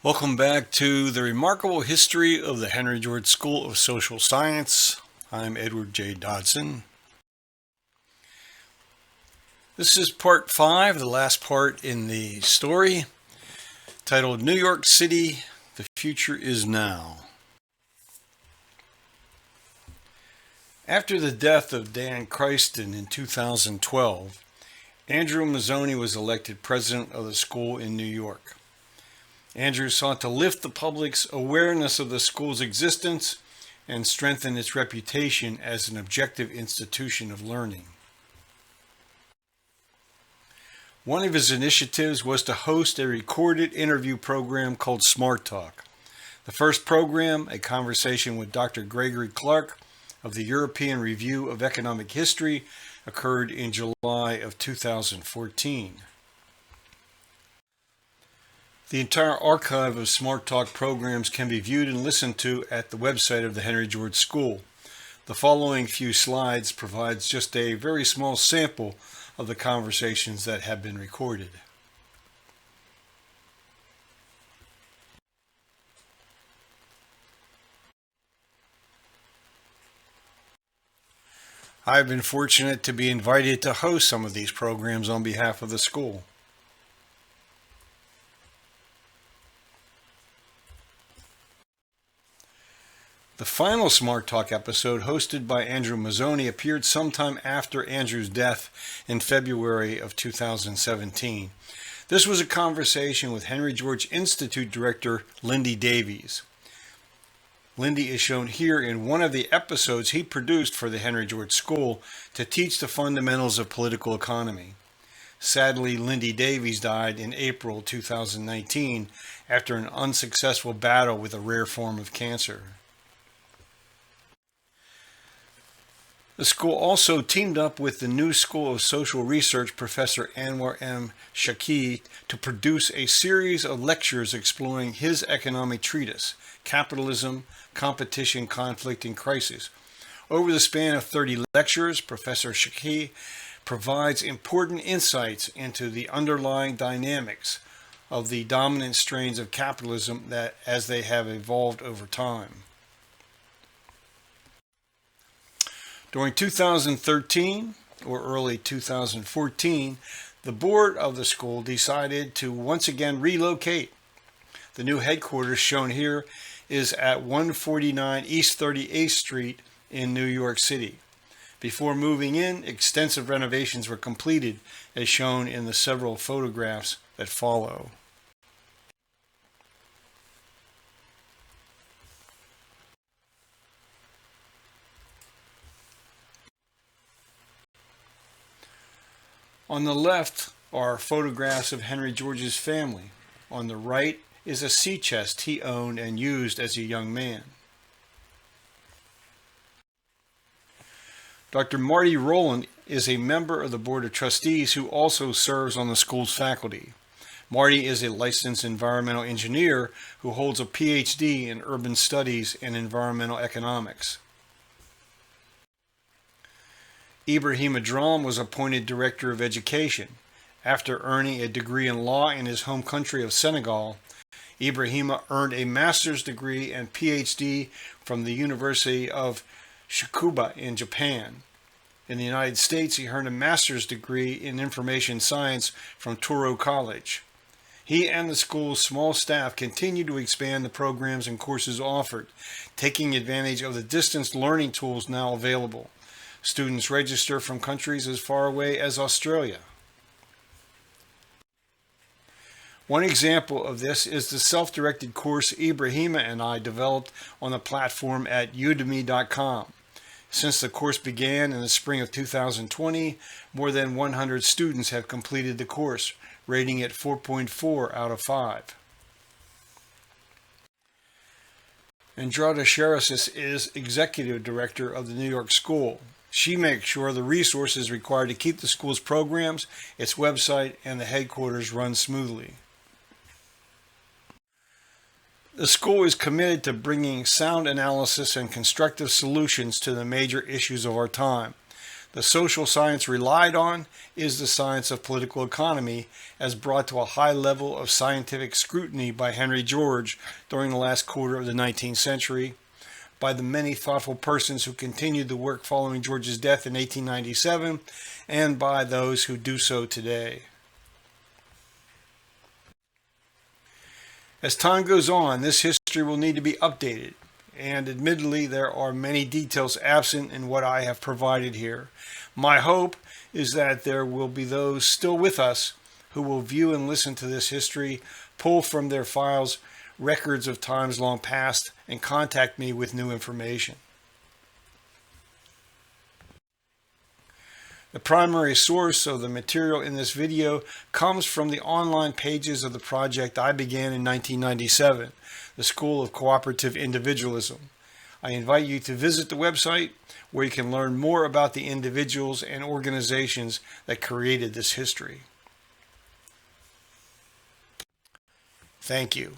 Welcome back to the remarkable history of the Henry George School of Social Science. I'm Edward J. Dodson. This is part 5, the last part in the story, titled New York City, The Future is Now. After the death of Dan Christen in 2012, Andrew Mazzoni was elected president of the school in New York. Andrew sought to lift the public's awareness of the school's existence and strengthen its reputation as an objective institution of learning. One of his initiatives was to host a recorded interview program called Smart Talk. The first program, a conversation with Dr. Gregory Clark of the European Review of Economic History, occurred in July of 2014. The entire archive of Smart Talk programs can be viewed and listened to at the website of the Henry George School. The following few slides provides just a very small sample of the conversations that have been recorded. I've been fortunate to be invited to host some of these programs on behalf of the school. The final Smart Talk episode, hosted by Andrew Mazzoni, appeared sometime after Andrew's death in February of 2017. This was a conversation with Henry George Institute Director Lindy Davies. Lindy is shown here in one of the episodes he produced for the Henry George School to teach the fundamentals of political economy. Sadly, Lindy Davies died in April 2019 after an unsuccessful battle with a rare form of cancer. The school also teamed up with the New School of Social Research Professor Anwar M. Shaki to produce a series of lectures exploring his economic treatise, Capitalism, Competition, Conflict, and Crisis. Over the span of 30 lectures, Professor Shaki provides important insights into the underlying dynamics of the dominant strains of capitalism that as they have evolved over time. During 2013 or early 2014, the board of the school decided to once again relocate. The new headquarters shown here is at 149 East 38th Street in New York City. Before moving in, extensive renovations were completed, as shown in the several photographs that follow. On the left are photographs of Henry George's family. On the right is a sea chest he owned and used as a young man. Dr. Marty Rowland is a member of the Board of Trustees who also serves on the school's faculty. Marty is a licensed environmental engineer who holds a PhD in urban studies and environmental economics. Ibrahim Adram was appointed Director of Education. After earning a degree in law in his home country of Senegal, Ibrahim earned a master's degree and PhD from the University of Tsukuba in Japan. In the United States, he earned a master's degree in information science from Touro College. He and the school's small staff continue to expand the programs and courses offered, taking advantage of the distance learning tools now available. Students register from countries as far away as Australia. One example of this is the self-directed course Ibrahima and I developed on the platform at udemy.com. Since the course began in the spring of 2020, more than 100 students have completed the course, rating it 4.4 out of 5. Andrada Sharasis is Executive Director of the New York School. She makes sure the resources required to keep the school's programs, its website, and the headquarters run smoothly. The school is committed to bringing sound analysis and constructive solutions to the major issues of our time. The social science relied on is the science of political economy, as brought to a high level of scientific scrutiny by Henry George during the last quarter of the 19th century, by the many thoughtful persons who continued the work following George's death in 1897, and by those who do so today. As time goes on, this history will need to be updated, and admittedly there are many details absent in what I have provided here. My hope is that there will be those still with us who will view and listen to this history, pull from their files records of times long past, and contact me with new information. The primary source of the material in this video comes from the online pages of the project I began in 1997, the School of Cooperative Individualism. I invite you to visit the website where you can learn more about the individuals and organizations that created this history. Thank you.